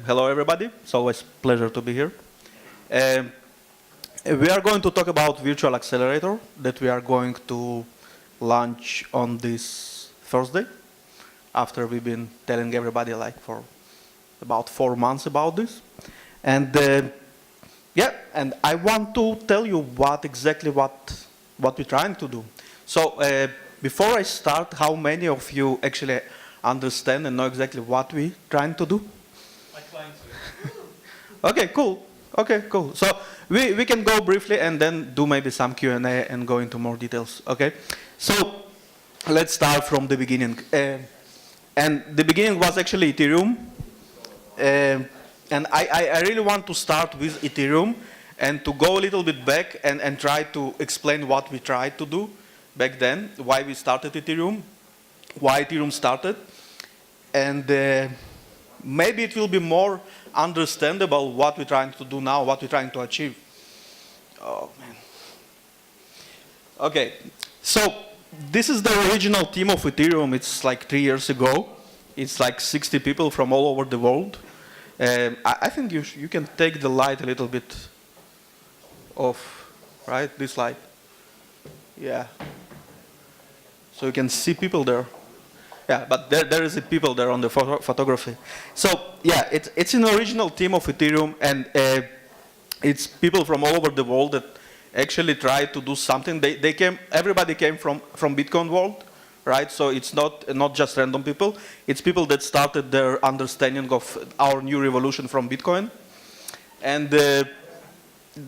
Hello, everybody. It's always a pleasure to be here. Um, we are going to talk about virtual accelerator that we are going to launch on this Thursday, after we've been telling everybody like for about 4 months about this. And and I want to tell you what we're trying to do. So before I start, how many of you actually understand and know exactly what we're trying to do? Okay, cool. Okay, cool. So we can go briefly and then do maybe some Q&A and go into more details. Okay. So let's start from the beginning. And the beginning was actually Ethereum. And I really want to start with Ethereum and to go a little bit back and try to explain what we tried to do back then, why we started Ethereum, why Ethereum started. And maybe it will be more understandable what we're trying to do now, what we're trying to achieve. Oh, man. Okay, so this is the original team of Ethereum. It's like 3 years ago. It's like 60 people from all over the world. I think you can take the light a little bit off, right? This light. Yeah. So you can see people there. Yeah, but there is a people there on the photography. So yeah, it's an original team of Ethereum, and it's people from all over the world that actually tried to do something. Everybody came from Bitcoin world, right? So it's not just random people. It's people that started their understanding of our new revolution from Bitcoin, and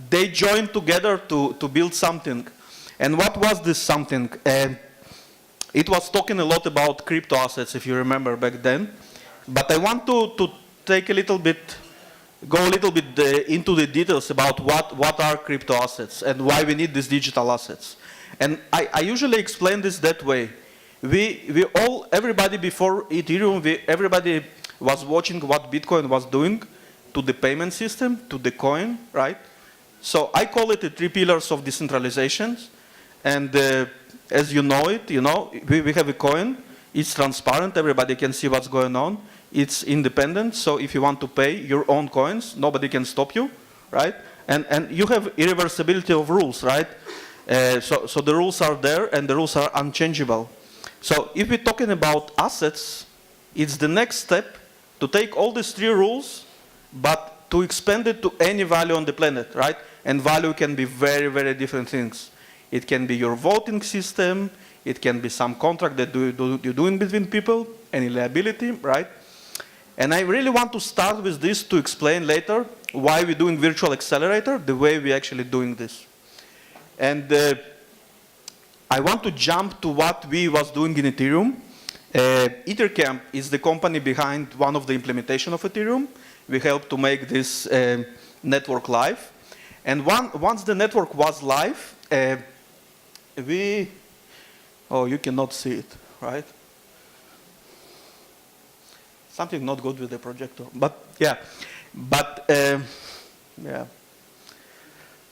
they joined together to build something. And what was this something? It was talking a lot about crypto assets, if you remember back then. But I want to take go a little bit into the details about what are crypto assets and why we need these digital assets. And I usually explain this that way. Everybody before Ethereum, everybody was watching what Bitcoin was doing to the payment system, to the coin, right? So I call it the 3 pillars of decentralization. And as you know it, we have a coin. It's transparent. Everybody can see what's going on. It's independent. So if you want to pay your own coins, nobody can stop you, right? And you have irreversibility of rules, right? So the rules are there, and the rules are unchangeable. So if we're talking about assets, it's the next step to take all these 3 rules, but to expand it to any value on the planet, right? And value can be very, very different things. It can be your voting system. It can be some contract that you're doing between people, any liability, right? And I really want to start with this to explain later why we're doing virtual accelerator, the way we're actually doing this. And I want to jump to what we was doing in Ethereum. Ether.camp is the company behind one of the implementation of Ethereum. We helped to make this network live. And once the network was live, you cannot see it, right? Something not good with the projector, but yeah.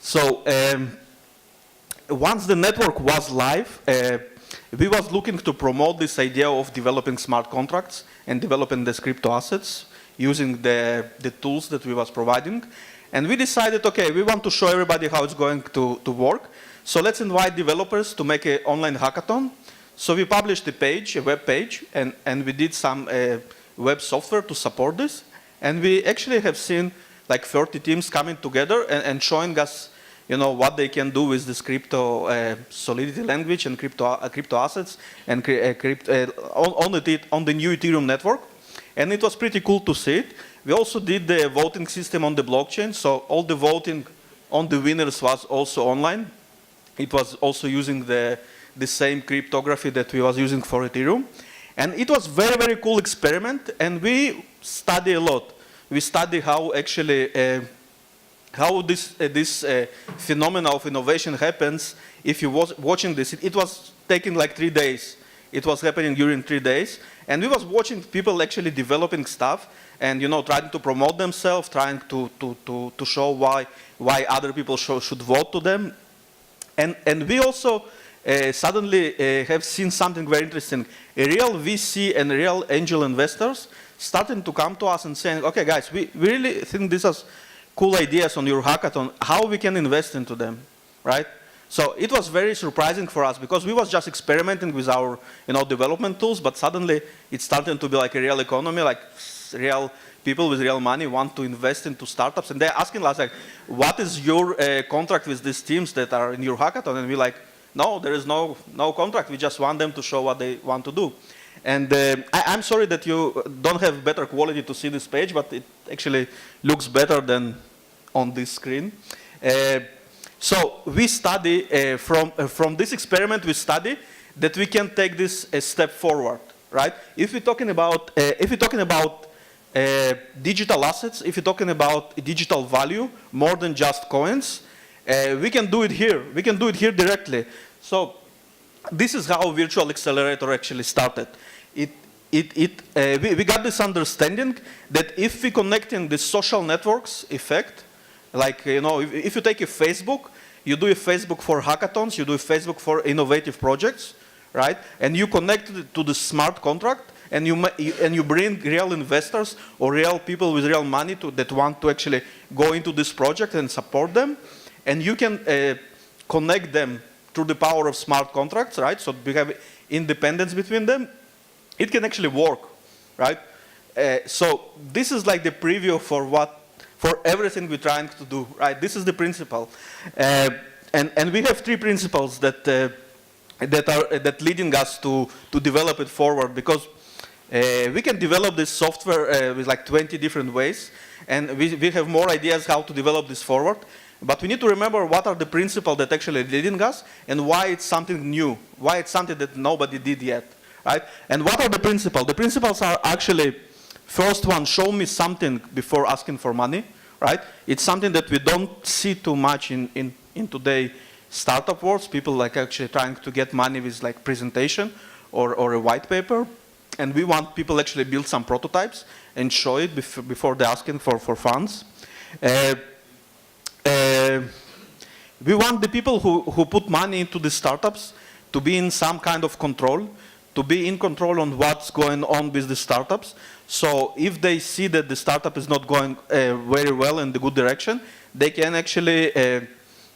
So once the network was live, we was looking to promote this idea of developing smart contracts and developing the crypto assets using the tools that we was providing. And we decided, okay, we want to show everybody how it's going to work. So let's invite developers to make an online hackathon. So we published a web page, and we did some web software to support this. And we actually have seen like 30 teams coming together and showing us, what they can do with this crypto Solidity language and crypto assets and on the new Ethereum network. And it was pretty cool to see it. We also did the voting system on the blockchain, so all the voting on the winners was also online. It was also using the same cryptography that we was using for Ethereum. And it was very, very cool experiment, and we study a lot. We study how actually, how this phenomena of innovation happens. If you was watching this, it was taking like 3 days. It was happening during 3 days. And we was watching people actually developing stuff and trying to promote themselves, trying to show why other people should vote to them. And we also suddenly have seen something very interesting. A real VC and real angel investors starting to come to us and saying, okay, guys, we really think these are cool ideas on your hackathon, how we can invest into them, right? So it was very surprising for us because we was just experimenting with our, development tools, but suddenly it started to be like a real economy, like real people with real money want to invest into startups, and they're asking us like, what is your contract with these teams that are in your hackathon? And we're like, no, there is no contract. We just want them to show what they want to do. And I'm sorry that you don't have better quality to see this page, but it actually looks better than on this screen. So we study, from this experiment, we study that we can take this a step forward, right? If we're talking about, digital assets, if you're talking about digital value, more than just coins, we can do it here. We can do it here directly. So this is how Virtual Accelerator actually started. We got this understanding that if we connecting the social networks effect, like, if you take a Facebook, you do a Facebook for hackathons, you do a Facebook for innovative projects, right? And you connect it to the smart contract, and you bring real investors or real people with real money that want to actually go into this project and support them. And you can connect them through the power of smart contracts, right? So we have independence between them. It can actually work, right? So this is like the preview for everything we're trying to do, right? This is the principle. And we have 3 principles that leading us to develop it forward, because we can develop this software with like 20 different ways, and we have more ideas how to develop this forward. But we need to remember what are the principles that actually leading us, and why it's something new, why it's something that nobody did yet, right? And what are the principles? The principles are actually, first one, show me something before asking for money, right? It's something that we don't see too much in today startup worlds. People like actually trying to get money with like presentation or a white paper. And we want people actually build some prototypes and show it before they're asking for funds. We want the people who put money into the startups to be in some kind of control, to be in control on what's going on with the startups. So if they see that the startup is not going very well in the good direction, they can actually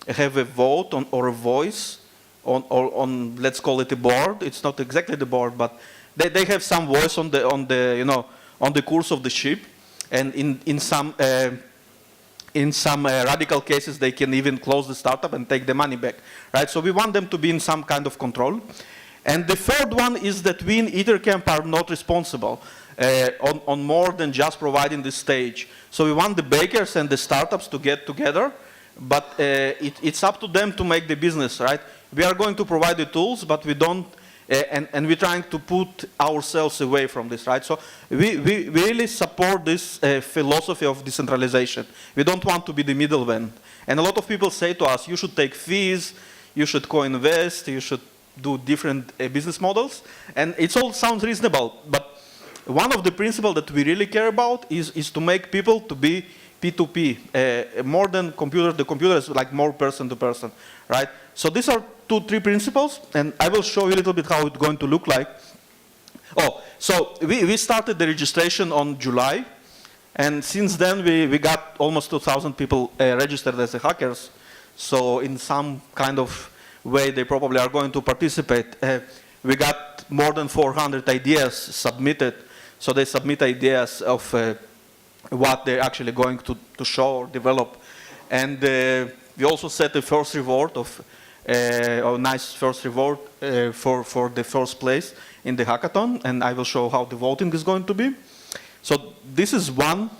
have a vote or a voice on let's call it a board. It's not exactly the board, but they have some voice on the course of the ship, and in some radical cases they can even close the startup and take the money back, right? So we want them to be in some kind of control. And the third one is that we in ether.camp are not responsible on more than just providing the stage. So we want the bakers and the startups to get together, but it's up to them to make the business, right? We are going to provide the tools, but we don't. And we're trying to put ourselves away from this, right? So we really support this philosophy of decentralization. We don't want to be the middleman. And a lot of people say to us, you should take fees, you should co-invest, you should do different business models. And it all sounds reasonable. But one of the principles that we really care about is to make people to be P2P, more than computer. The computer is like more person to person, right? So these are 2-3 principles, and I will show you a little bit how it's going to look like. Oh, so we started the registration on July, and since then we got almost 2,000 people registered as hackers. So in some kind of way, they probably are going to participate. We got more than 400 ideas submitted. So they submit ideas of what they're actually going to show or develop. And we also set a first reward of a nice first reward for the first place in the hackathon, and I will show how the voting is going to be. So this is one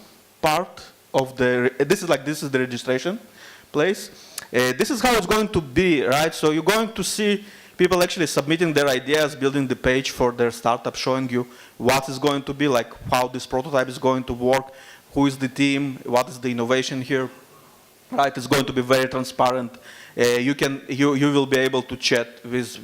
part of this is the registration place. This is how it's going to be, right? So you're going to see people actually submitting their ideas, building the page for their startup, showing you what is going to be, like how this prototype is going to work, who is the team, what is the innovation here, right? It's going to be very transparent. You will be able to chat with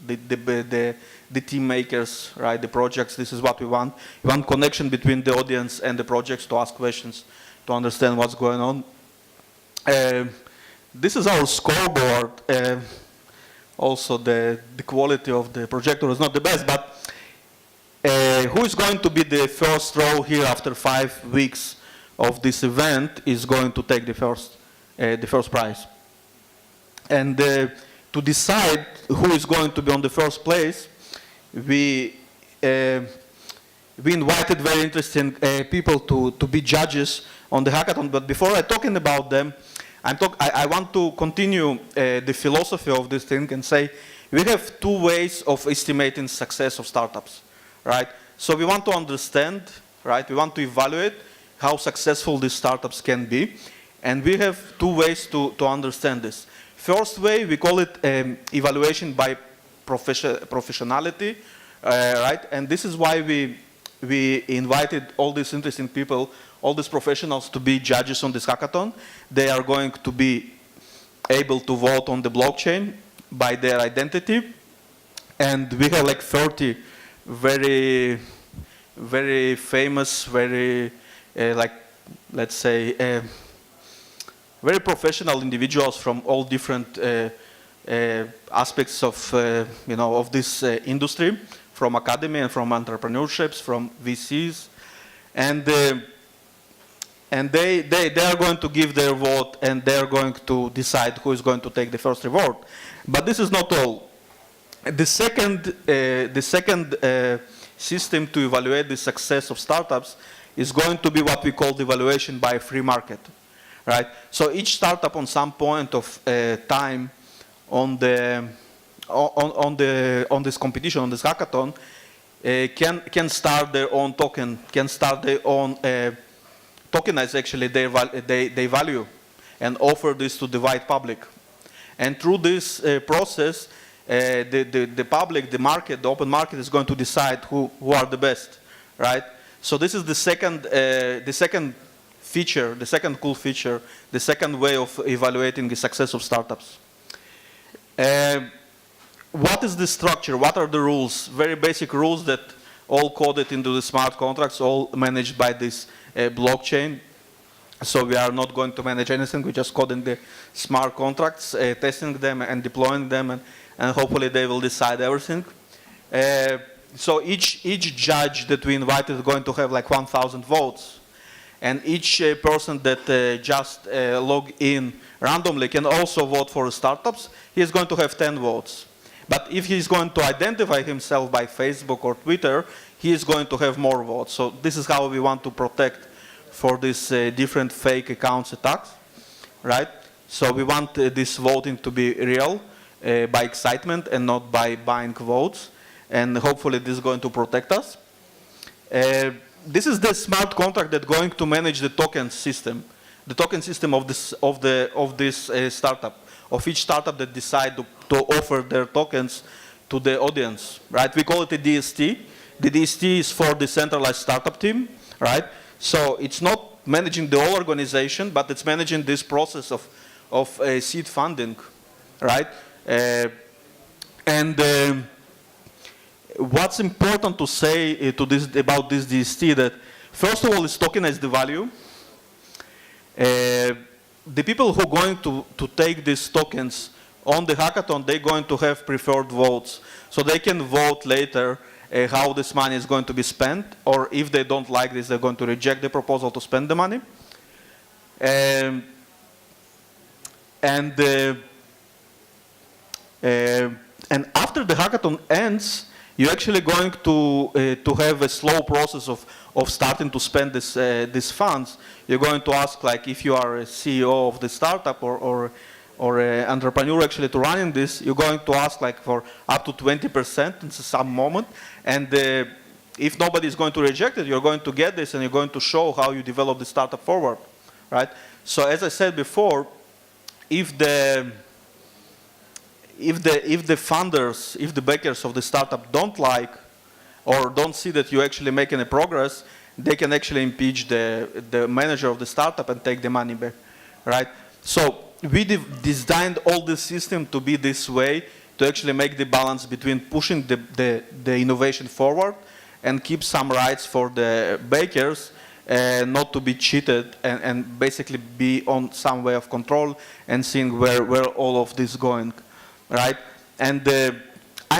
the team makers, right? The projects. This is what we want. We want connection between the audience and the projects to ask questions, to understand what's going on. This is our scoreboard. Also, the quality of the projector is not the best, but who is going to be the first row here after 5 weeks of this event is going to take the first prize. And to decide who is going to be on the first place, we invited very interesting people to be judges on the hackathon. But before I talking about them, I want to continue the philosophy of this thing and say we have two ways of estimating success of startups, right? So we want to understand, right? We want to evaluate how successful these startups can be. And we have two ways to understand this. First way, we call it evaluation by professionality, right? And this is why we invited all these interesting people, all these professionals to be judges on this hackathon. They are going to be able to vote on the blockchain by their identity. And we have like 30 very, very famous, very, like, let's say, very professional individuals from all different aspects of, of this industry, from academy and from entrepreneurships, from VCs. And they are going to give their vote, and they are going to decide who is going to take the first reward. But this is not all. The second system to evaluate the success of startups is going to be what we call the evaluation by free market, right? So each startup on some point of time on this competition, on this hackathon, can start their own token, can start their own tokenize actually their value and offer this to the wide public. And through this process, the public, the market, the open market is going to decide who are the best, right? So this is the second feature, the second cool feature, the second way of evaluating the success of startups. What is the structure? What are the rules? Very basic rules that all coded into the smart contracts, all managed by this blockchain. So we are not going to manage anything. We're just coding the smart contracts, testing them and deploying them, and hopefully they will decide everything. So each judge that we invited is going to have like 1,000 votes. And each person that just log in randomly can also vote for startups. He is going to have 10 votes. But if he is going to identify himself by Facebook or Twitter, he is going to have more votes. So this is how we want to protect for these different fake accounts attacks, right? So we want this voting to be real by excitement and not by buying votes. And hopefully this is going to protect us. This is the smart contract that's going to manage the token system. The token system of this startup, of each startup that decide to offer their tokens to the audience, right? We call it a DST. The DST is for the centralized startup team, right? So it's not managing the whole organization, but it's managing this process of seed funding, right? What's important to say about this DST that, first of all, it's tokenized the value. The people who are going to take these tokens on the hackathon, they're going to have preferred votes. So they can vote later how this money is going to be spent, or if they don't like this, they're going to reject the proposal to spend the money. And after the hackathon ends, you're actually going to have a slow process of starting to spend these funds. You're going to ask, like, if you are a CEO of the startup or an entrepreneur actually to running this, you're going to ask like for up to 20% in some moment. And if nobody is going to reject it, you're going to get this and you're going to show how you develop the startup forward, right? So as I said before, if the funders, if the backers of the startup don't like or don't see that you're actually making a progress, they can actually impeach the manager of the startup and take the money back, right? So we designed all the system to be this way to actually make the balance between pushing the innovation forward and keep some rights for the bakers, not to be cheated, and basically be on some way of control and seeing where all of this is going, right? And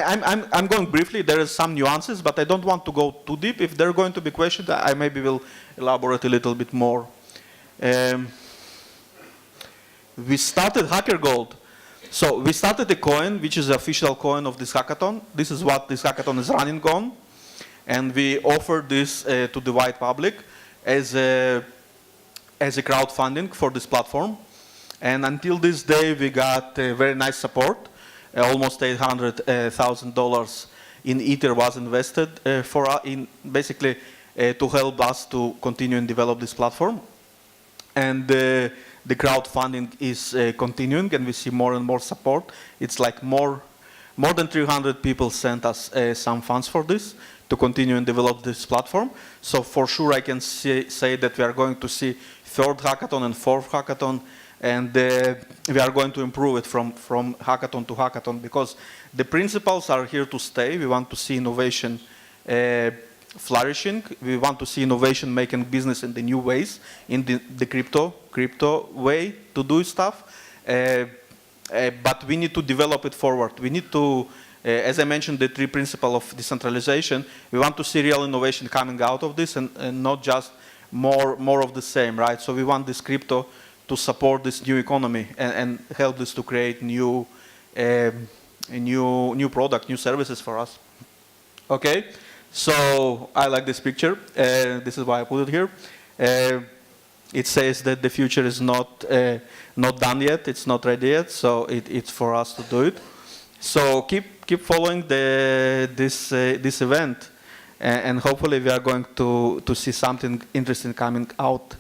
I'm going briefly. There is some nuances, but I don't want to go too deep. If there are going to be questions, I maybe will elaborate a little bit more. We started Hacker Gold. So we started a coin, which is the official coin of this hackathon. This is what this hackathon is running on. And we offered this to the wide public as a crowdfunding for this platform. And until this day, we got very nice support. Almost $800,000 in ether was invested basically to help us to continue and develop this platform. And the crowdfunding is continuing, and we see more and more support. It's like more than 300 people sent us some funds for this to continue and develop this platform. So for sure, I can say that we are going to see third hackathon and fourth hackathon, and we are going to improve it from hackathon to hackathon, because the principles are here to stay. We want to see innovation flourishing. We want to see innovation making business in the new ways, in the crypto way to do stuff. But we need to develop it forward. We need to, as I mentioned, the three principles of decentralization. We want to see real innovation coming out of this, and not just more of the same, right? So we want this crypto to support this new economy and help this to create new product, new services for us. Okay, so I like this picture. This is why I put it here. It says that the future is not done yet. It's not ready yet. So it's for us to do it. So keep following this event, and hopefully we are going to see something interesting coming out.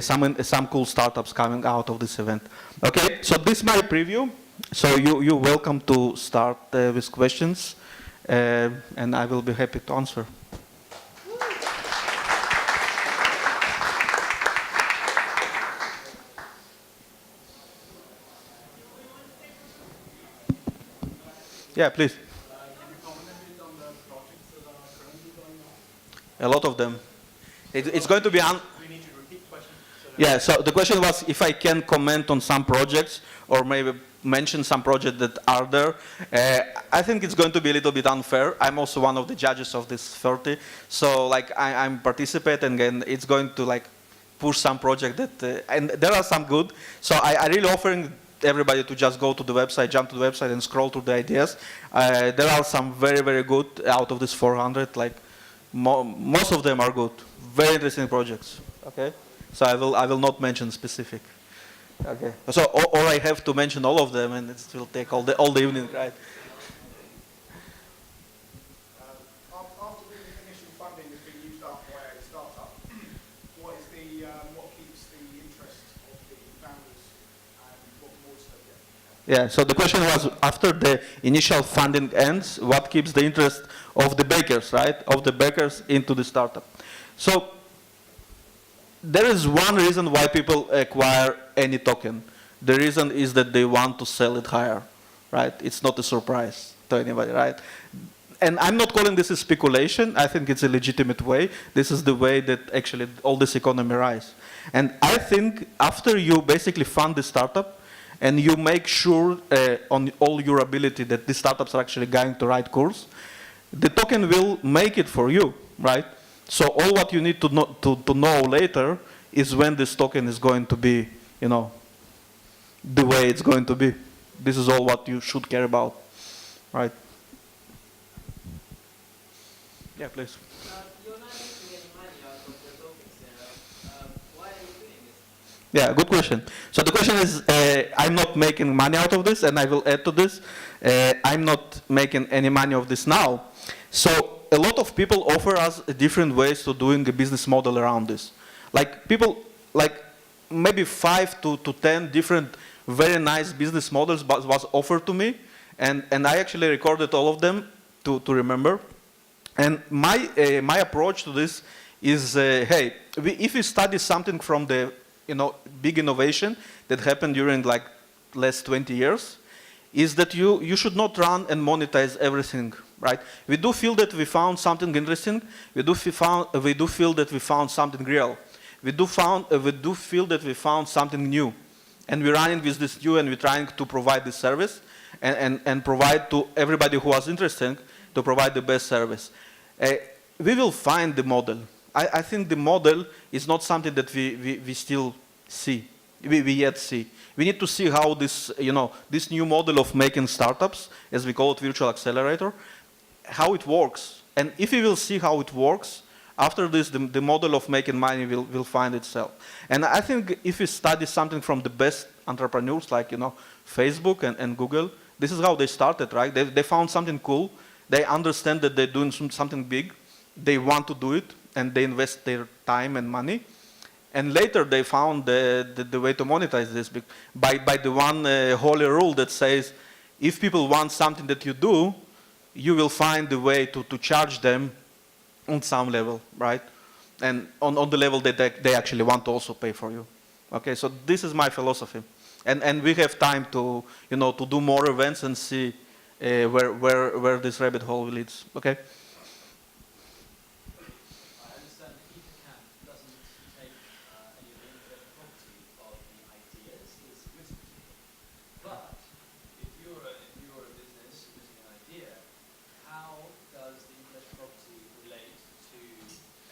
Some cool startups coming out of this event. Okay, so this is my preview. So you're welcome to start with questions, and I will be happy to answer. Yeah, please. Can you comment a bit on the projects that are currently going on? A lot of them. It's going to be. We need to repeat the question. Yeah, so the question was if I can comment on some projects or maybe mention some projects that are there. I think it's going to be a little bit unfair. I'm also one of the judges of this 30. So like I'm participating, and it's going to like push some project that, and there are some good. So I really offering everybody to just go to the website, jump to the website and scroll through the ideas. There are some very, very good out of this 400, like most of them are good. Very interesting projects, okay? So I will not mention specific. Okay. So or I have to mention all of them, and it will take all the evening, right? After the initial funding has been used up by a startup, what keeps the interest of the founders, and what more is there? Yeah. So the question was, after the initial funding ends, what keeps the interest of the bakers, right? Of the bakers into the startup. So there is one reason why people acquire any token. The reason is that they want to sell it higher, right? It's not a surprise to anybody, right? And I'm not calling this a speculation. I think it's a legitimate way. This is the way that actually all this economy rise. And I think after you basically fund the startup and you make sure on all your ability that these startups are actually going to right course, the token will make it for you, right? So all what you need to know later is when this token is going to be, the way it's going to be. This is all what you should care about, right? Yeah, please. You're not making any money out of the tokens. Why are you doing this? Yeah, good question. So the question is, I'm not making money out of this, and I will add to this. I'm not making any money of this now. So a lot of people offer us different ways to doing a business model around this. Like people, like maybe 5 to 10 different very nice business models was offered to me, and I actually recorded all of them to remember. And my approach to this is, hey, if we study something from the big innovation that happened during like last 20 years, is that you should not run and monetize everything, right? We do feel that we found something interesting. We do feel that we found something real. We do feel that we found something new, and we're running with this new, and we're trying to provide this service. and provide to everybody who was interested to provide the best service. We will find the model. I think the model is not something that we still see. We yet see. We need to see how this, this new model of making startups, as we call it, virtual accelerator, how it works. And if we will see how it works, after this, the model of making money will find itself. And I think if we study something from the best entrepreneurs, like Facebook and Google, this is how they started, right? They found something cool. They understand that they're doing something big. They want to do it, and they invest their time and money. And later they found the way to monetize this by the one holy rule that says, if people want something that you do, you will find the way to charge them on some level, right? And on the level that they actually want to also pay for you. Okay, so this is my philosophy. And we have time to, to do more events and see where this rabbit hole leads, okay? I understand that ether.camp doesn't take any of the intellectual property of the ideas that are submitted to you. But if you're a business submitting an idea, how does the intellectual property relate to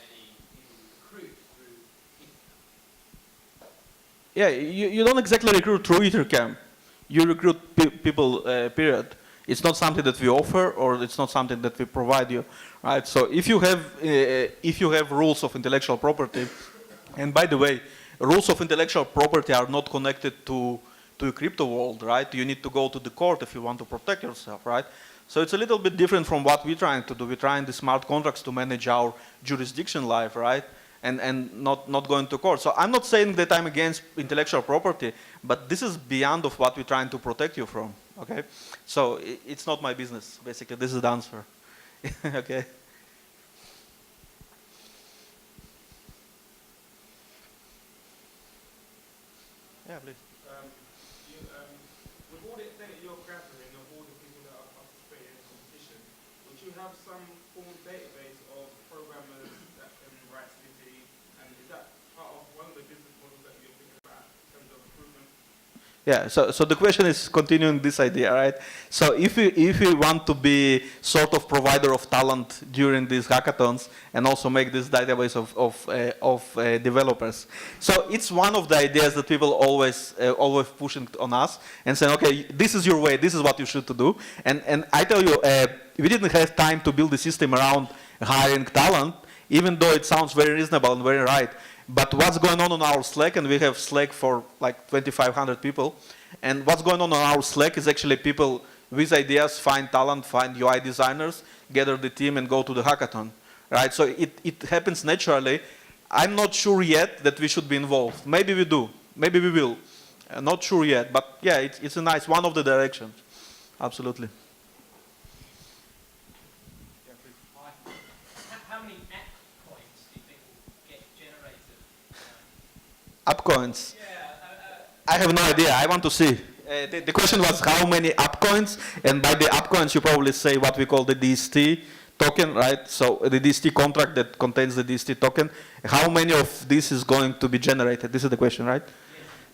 any people you recruit through ether.camp? Yeah, you don't exactly recruit through ether.camp. You recruit people, period. It's not something that we offer, or it's not something that we provide you, right? So if you have rules of intellectual property, and by the way, rules of intellectual property are not connected to a crypto world, right? You need to go to the court if you want to protect yourself, right? So it's a little bit different from what we're trying to do. We're trying the smart contracts to manage our jurisdiction life, right? And not going to court. So I'm not saying that I'm against intellectual property, but this is beyond of what we're trying to protect you from, okay? So it's not my business, basically. This is the answer, okay? Yeah, please. With all the data you're gathering of all the people that are participating in the competition, would you have some form of database of programmers that can write Smitty? And is that part of one of the business models that you're thinking about in terms of improvement? Yeah, so the question is continuing this idea, right? So if we want to be sort of provider of talent during these hackathons and also make this database of developers, so it's one of the ideas that people always pushing on us and saying, okay, this is your way, this is what you should to do, and I tell you, we didn't have time to build a system around hiring talent, even though it sounds very reasonable and very right. But what's going on our Slack, and we have Slack for like 2,500 people, and what's going on our Slack is actually people with ideas find talent, find UI designers, gather the team, and go to the hackathon, right? So it happens naturally. I'm not sure yet that we should be involved. Maybe we do. Maybe we will. Not sure yet, but yeah, it's a nice one of the directions. Absolutely. How many app coins do you think will get generated? App coins. Yeah, I have no idea. I want to see. The question was how many app coins, and by the app coins you probably say what we call the DST token, right? So the DST contract that contains the DST token. How many of this is going to be generated? This is the question, right?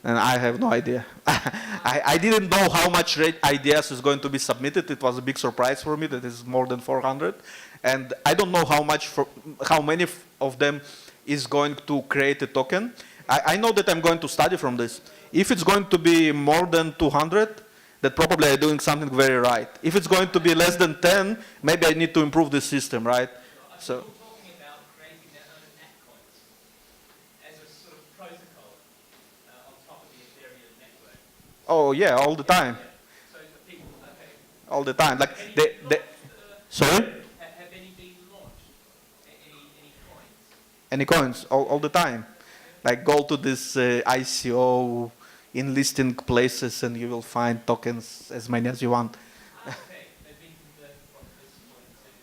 And I have no idea. I didn't know how much ideas is going to be submitted. It was a big surprise for me that it's more than 400. And I don't know how many of them is going to create a token. I know that I'm going to study from this. If it's going to be more than 200, that probably I'm doing something very right. If it's going to be less than 10, maybe I need to improve the system, right? So. talking about creating their own app coins as a sort of protocol on top of the Ethereum network. Oh yeah, all the time. So the people, okay. All the time. Like Any they sorry? Have any been launched? Any coins? Any coins all the time. Like go to this ICO in listing places and you will find tokens as many as you want. Okay, they've been converted from this coin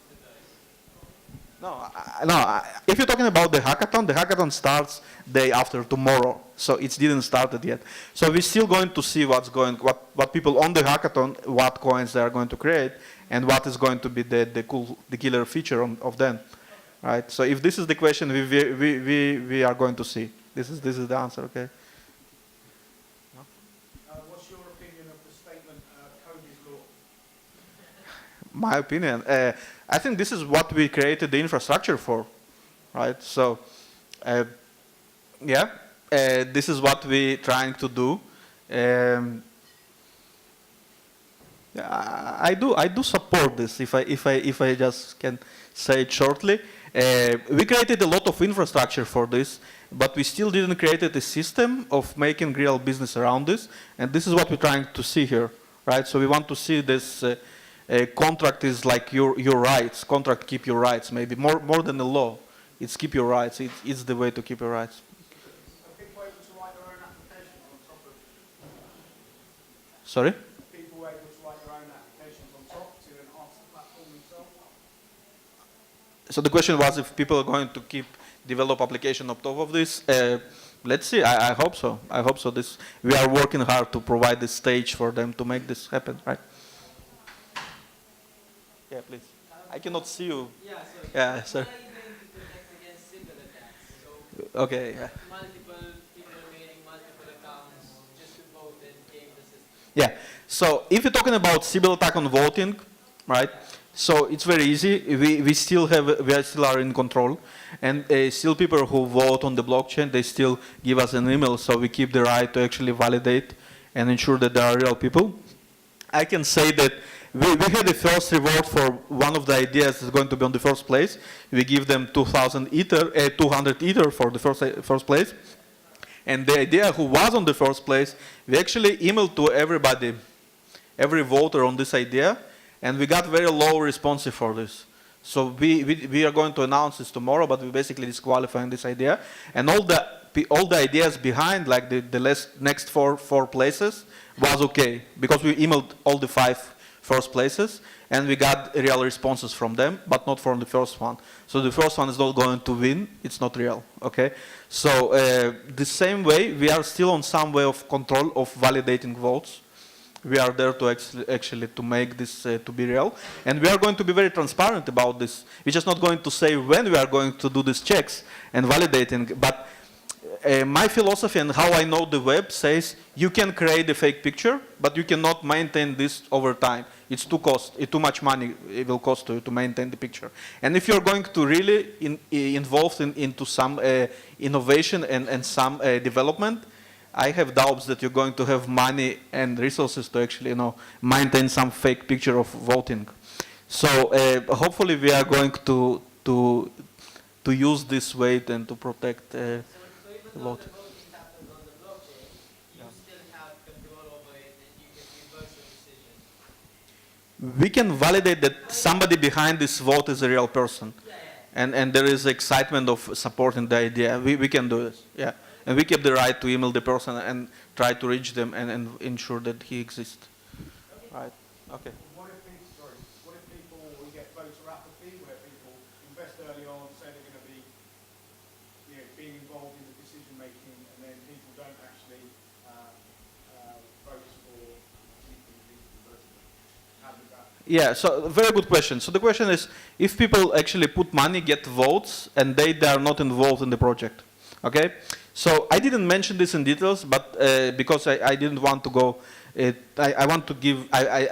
to those. No, if you're talking about the hackathon starts day after tomorrow, so it didn't started yet. So we're still going to see what people on the hackathon, what coins they are going to create, and what is going to be the killer feature of them, right? So if this is the question, we are going to see. This is the answer, okay? What's your opinion of the statement, code is law? my opinion. I think this is what we created the infrastructure for, right? So, yeah, this is what we're trying to do. I do support this. If I just can say it shortly, we created a lot of infrastructure for this, but we still didn't create a system of making real business around this, and this is what we're trying to see here, right? So we want to see this contract is like your rights. Contract keep your rights, maybe more than the law. It's keep your rights. It's the way to keep your rights. Are people able to write their own applications on top of? Sorry. People able to write their own applications on top to enhance the platform themselves? So the question was if people are going to keep develop application on top of this. Let's see. I hope so. I hope so. We are working hard to provide the stage for them to make this happen, right? Yeah, please. I cannot see you. Yeah, so Yeah, sorry. how are you going to protect against cyber attacks? So Okay. Yeah. multiple people remaining multiple accounts just to vote and game the system. Yeah. So if you're talking about cyber attack on voting, right? So it's very easy. We still are in control, and still people who vote on the blockchain, they still give us an email, so we keep the right to actually validate and ensure that there are real people. I can say that we had the first reward for one of the ideas that's going to be on the first place. We give them 2,000 ether, 200 ether for the first place. And the idea who was on the first place, we actually emailed to everybody, every voter on this idea, and we got very low response for this. So we are going to announce this tomorrow, but we're basically disqualifying this idea. And all the ideas behind, like the next four places, was okay, because we emailed all the 5 first places, and we got real responses from them, but not from the first one. So the first one is not going to win, it's not real, okay? So the same way, we are still on some way of control of validating votes. We are there to actually to make this to be real. And we are going to be very transparent about this. We're just not going to say when we are going to do these checks and validating, but my philosophy and how I know the web says you can create a fake picture, but you cannot maintain this over time. It's too much money it will cost to maintain the picture. And if you're going to really involved into some innovation and some development, I have doubts that you're going to have money and resources to actually, maintain some fake picture of voting. So hopefully we are going to use this way and to protect the vote. The voting happens on the blockchain, you still have control over it and you can reverse the decision. We can validate that somebody behind this vote is a real person. And there is excitement of supporting the idea. We can do this, yeah. And we keep the right to email the person and try to reach them and ensure that he exists. Right, okay. What if people get voter apathy, where people invest early on, say they're going to be being involved in the decision making, and then people don't actually vote for anything voting? How does that? Yeah, so very good question. So the question is, if people actually put money, get votes, and they are not involved in the project, okay? So I didn't mention this in details, but because I didn't want to go, I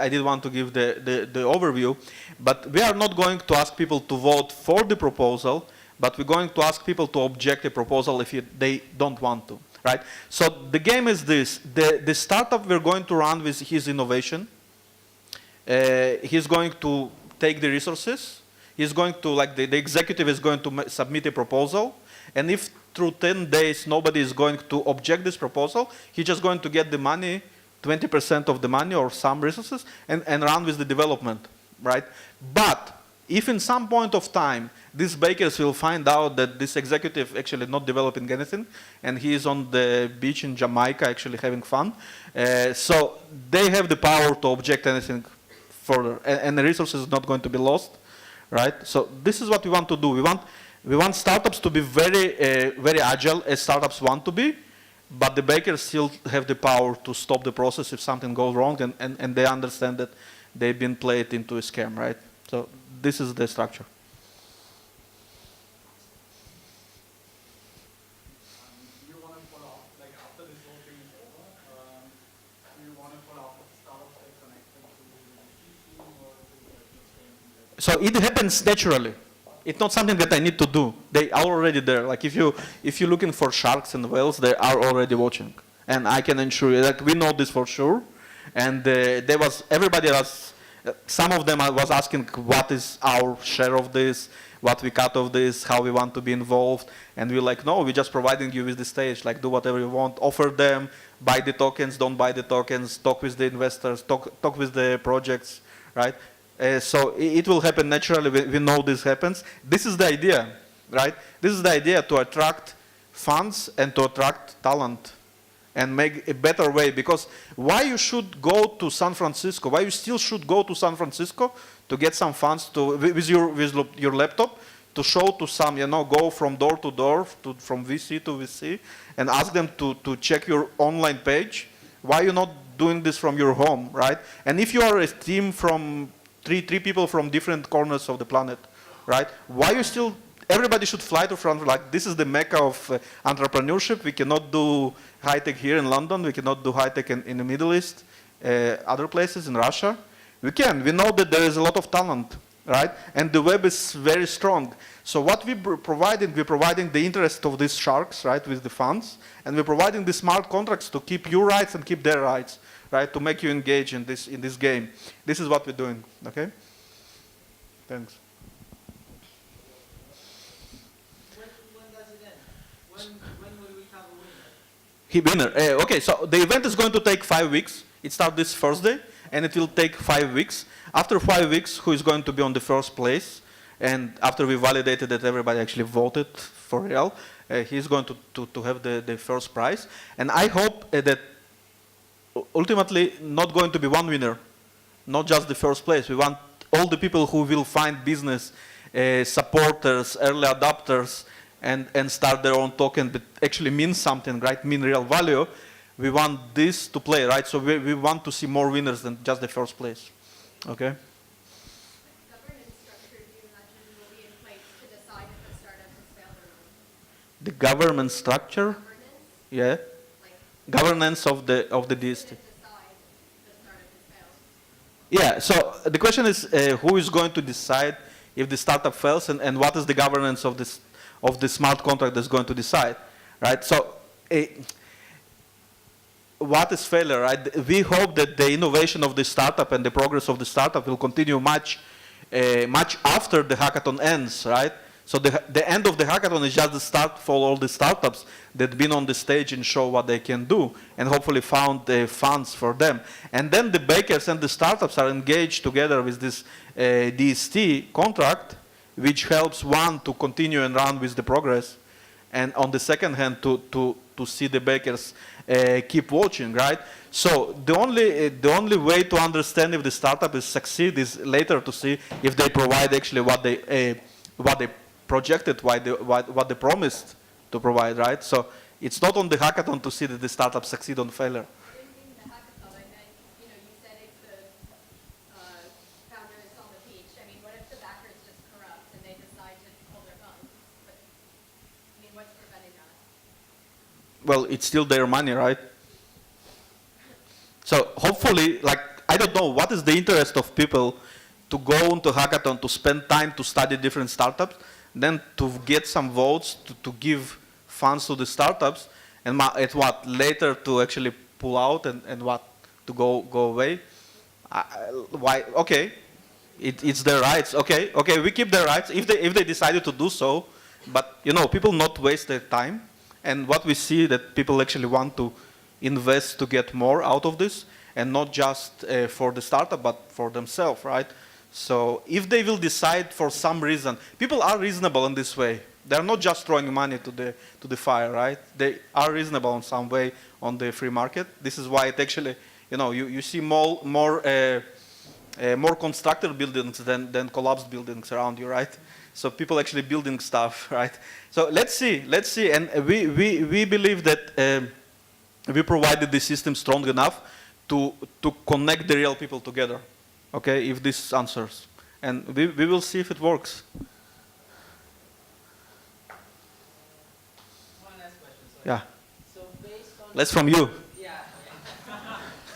did want to give the overview, but we are not going to ask people to vote for the proposal, but we're going to ask people to object the proposal if they don't want to, right? So the game is this: the startup we're going to run with his innovation. He's going to take the resources. He's going to, like the executive is going to submit a proposal, and if through 10 days nobody is going to object this proposal, he's just going to get the money, 20% of the money or some resources, and run with the development, right? But if in some point of time these bakers will find out that this executive actually not developing anything, and he is on the beach in Jamaica actually having fun, so they have the power to object anything further, and the resources is not going to be lost, right? So this is what we want to do. We want startups to be very agile, as startups want to be, but the bakers still have the power to stop the process if something goes wrong, and they understand that they've been played into a scam, right? So this is the structure. Do you want to follow up, like after this whole thing is over, do you want to follow up with the startups that connect them to the team, or is it So it happens naturally. It's not something that I need to do. They are already there. Like if you're looking for sharks and whales, they are already watching. And I can ensure you that we know this for sure. And everybody was, some of them was asking what is our share of this, what we cut of this, how we want to be involved. And we're like, no, we're just providing you with the stage. Like do whatever you want, offer them, buy the tokens, don't buy the tokens, talk with the investors, talk with the projects, right? So it will happen naturally. We know this happens. This is the idea, right? This is the idea, to attract funds and to attract talent and make a better way. Because why you should go to San Francisco, why you still should go to San Francisco to get some funds with your laptop, to show to some, go from door to door, from VC to VC, and ask them to check your online page. Why are you not doing this from your home, right? And if you are a team from three people from different corners of the planet, right? Why you still, everybody should fly to France. Like this is the mecca of entrepreneurship. We cannot do high tech here in London. We cannot do high tech in the Middle East, other places in Russia. We can. We know that there is a lot of talent, right? And the web is very strong. So what we're providing the interest of these sharks, right, with the funds, and we're providing the smart contracts to keep your rights and keep their rights, right, to make you engage in this game. This is what we're doing, okay? Thanks. When does it end? When will we have a winner? Okay, so the event is going to take 5 weeks. It starts this Thursday, and it will take 5 weeks. After 5 weeks, who is going to be on the first place? And after we validated that everybody actually voted for real, he's going to have the first prize. And I hope that ultimately not going to be one winner, not just the first place. We want all the people who will find business, supporters, early adopters, and start their own token that actually means something, right? Mean real value. We want this to play, right? So we want to see more winners than just the first place. Okay? The government structure, yeah, governance of the DST. Yeah. So the question is, who is going to decide if the startup fails, and what is the governance of the smart contract that's going to decide, right? So, what is failure, right? We hope that the innovation of the startup and the progress of the startup will continue much after the hackathon ends, right? So the end of the hackathon is just the start for all the startups that have been on the stage and show what they can do, and hopefully found the funds for them. And then the bakers and the startups are engaged together with this DST contract, which helps one to continue and run with the progress, and on the second hand to see the bakers keep watching, right? So the only way to understand if the startup is succeed is later to see if they provide actually what they projected, what they promised to provide, right? So it's not on the hackathon to see that the startup succeed on failure. In the hackathon, I meant, you said if the founder is on the beach, I mean, what if the backer is just corrupt and they decide to hold their funds? But, I mean, what's preventing that? Well, it's still their money, right? So hopefully, like, I don't know, what is the interest of people to go into hackathon, to spend time to study different startups, then to get some votes, to give funds to the startups, and at what, later to actually pull out and what, to go away? Why? Okay, it's their rights. Okay, we keep their rights if they decided to do so, but people not waste their time, and what we see that people actually want to invest to get more out of this, and not just for the startup, but for themselves, right? So if they will decide for some reason, people are reasonable in this way. They're not just throwing money to the fire, right? They are reasonable in some way on the free market. This is why it actually, you see more constructed buildings than collapsed buildings around you, right? So people actually building stuff, right? So let's see, and we believe that we provided the system strong enough to connect the real people together. Okay, if this answers. And we will see if it works. One last question, sorry. Yeah. So based on... Less from you. Yeah.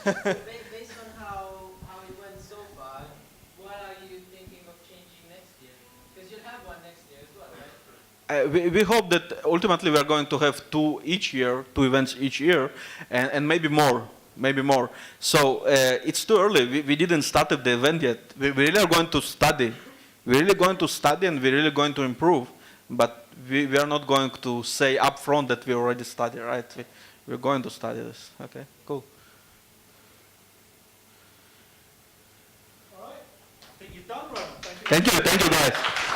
So based on how it went so far, what are you thinking of changing we hope that ultimately we are going to have two events each year, and maybe more. So it's too early. We didn't start the event yet. We really are going to study. We're really going to study, and we're really going to improve. But we are not going to say upfront that we already study, right? We're going to study this. Okay, cool. All right. I think you've done, Roman. Thank you. Thank you guys.